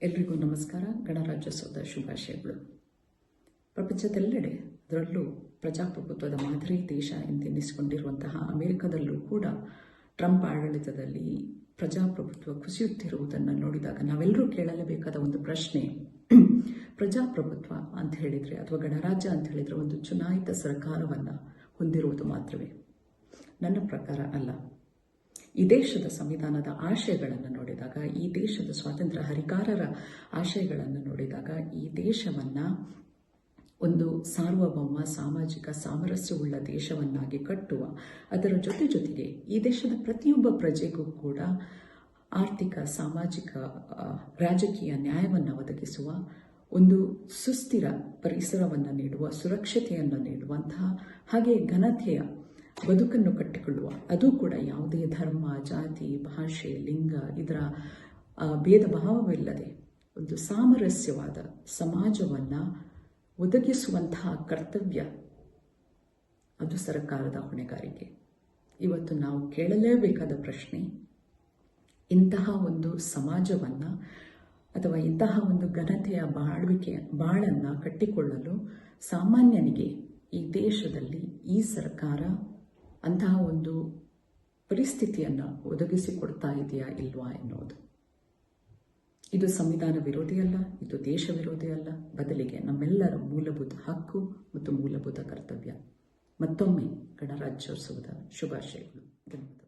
ಎಲ್ರಿಗೂ ನಮಸ್ಕಾರ. ಗಣರಾಜ್ಯೋತ್ಸವದ ಶುಭಾಶಯಗಳು. ಪ್ರಪಂಚದೆಲ್ಲೆಡೆ, ಅದರಲ್ಲೂ ಪ್ರಜಾಪ್ರಭುತ್ವದ ಮಾದರಿ ದೇಶ ಎಂದೆನಿಸಿಕೊಂಡಿರುವಂತಹ ಅಮೆರಿಕದಲ್ಲೂ ಕೂಡ ಟ್ರಂಪ್ ಆಡಳಿತದಲ್ಲಿ ಪ್ರಜಾಪ್ರಭುತ್ವ ಕುಸಿಯುತ್ತಿರುವುದನ್ನು ನೋಡಿದಾಗ ನಾವೆಲ್ಲರೂ ಕೇಳಲೇಬೇಕಾದ ಒಂದು ಪ್ರಶ್ನೆ, ಪ್ರಜಾಪ್ರಭುತ್ವ ಅಂತ ಹೇಳಿದರೆ ಅಥವಾ ಗಣರಾಜ್ಯ ಅಂತ ಹೇಳಿದರೆ ಒಂದು ಚುನಾಯಿತ ಸರ್ಕಾರವನ್ನು ಹೊಂದಿರುವುದು ಮಾತ್ರವೇ? ನನ್ನ ಪ್ರಕಾರ ಅಲ್ಲ. ಈ ದೇಶದ ಸಂವಿಧಾನದ ಆಶಯಗಳನ್ನು ನೋಡಿದಾಗ, ಈ ದೇಶದ ಸ್ವಾತಂತ್ರ್ಯ ಹರಿಕಾರರ ಆಶಯಗಳನ್ನು ನೋಡಿದಾಗ, ಈ ದೇಶವನ್ನು ಒಂದು ಸಾರ್ವಭೌಮ ಸಾಮಾಜಿಕ ಸಾಮರಸ್ಯವುಳ್ಳ ದೇಶವನ್ನಾಗಿ ಕಟ್ಟುವ, ಅದರ ಜೊತೆಗೆ ಈ ದೇಶದ ಪ್ರತಿಯೊಬ್ಬ ಪ್ರಜೆಗೂ ಕೂಡ ಆರ್ಥಿಕ, ಸಾಮಾಜಿಕ, ರಾಜಕೀಯ ನ್ಯಾಯವನ್ನು ಒದಗಿಸುವ, ಒಂದು ಸುಸ್ಥಿರ ಪರಿಸರವನ್ನು ನೀಡುವ, ಸುರಕ್ಷತೆಯನ್ನು ನೀಡುವಂತಹ, ಹಾಗೆ ಘನತೆಯ ಬದುಕನ್ನು ಕಟ್ಟಿಕೊಳ್ಳುವ, ಅದು ಕೂಡ ಯಾವುದೇ ಧರ್ಮ, ಜಾತಿ, ಭಾಷೆ, ಲಿಂಗ ಇದರ ಭೇದ ಭಾವವಿಲ್ಲದೆ ಒಂದು ಸಾಮರಸ್ಯವಾದ ಸಮಾಜವನ್ನು ಒದಗಿಸುವಂತಹ ಕರ್ತವ್ಯ, ಅದು ಸರ್ಕಾರದ ಹೊಣೆಗಾರಿಕೆ. ಇವತ್ತು ನಾವು ಕೇಳಲೇಬೇಕಾದ ಪ್ರಶ್ನೆ, ಇಂತಹ ಒಂದು ಸಮಾಜವನ್ನು ಅಥವಾ ಇಂತಹ ಒಂದು ಘನತೆಯ ಬಾಳನ್ನು ಕಟ್ಟಿಕೊಳ್ಳಲು ಸಾಮಾನ್ಯನಿಗೆ ಈ ದೇಶದಲ್ಲಿ ಈ ಸರ್ಕಾರ ಅಂತಹ ಒಂದು ಪರಿಸ್ಥಿತಿಯನ್ನು ಒದಗಿಸಿಕೊಡ್ತಾ ಇದೆಯಾ ಇಲ್ವಾ ಎನ್ನುವುದು. ಇದು ಸಂವಿಧಾನ ವಿರೋಧಿ ಅಲ್ಲ, ಇದು ದೇಶ ವಿರೋಧಿ ಅಲ್ಲ, ಬದಲಿಗೆ ನಮ್ಮೆಲ್ಲರ ಮೂಲಭೂತ ಹಕ್ಕು ಮತ್ತು ಮೂಲಭೂತ ಕರ್ತವ್ಯ. ಮತ್ತೊಮ್ಮೆ ಗಣರಾಜ್ಯೋತ್ಸವದ ಶುಭಾಶಯಗಳು. ಧನ್ಯವಾದ.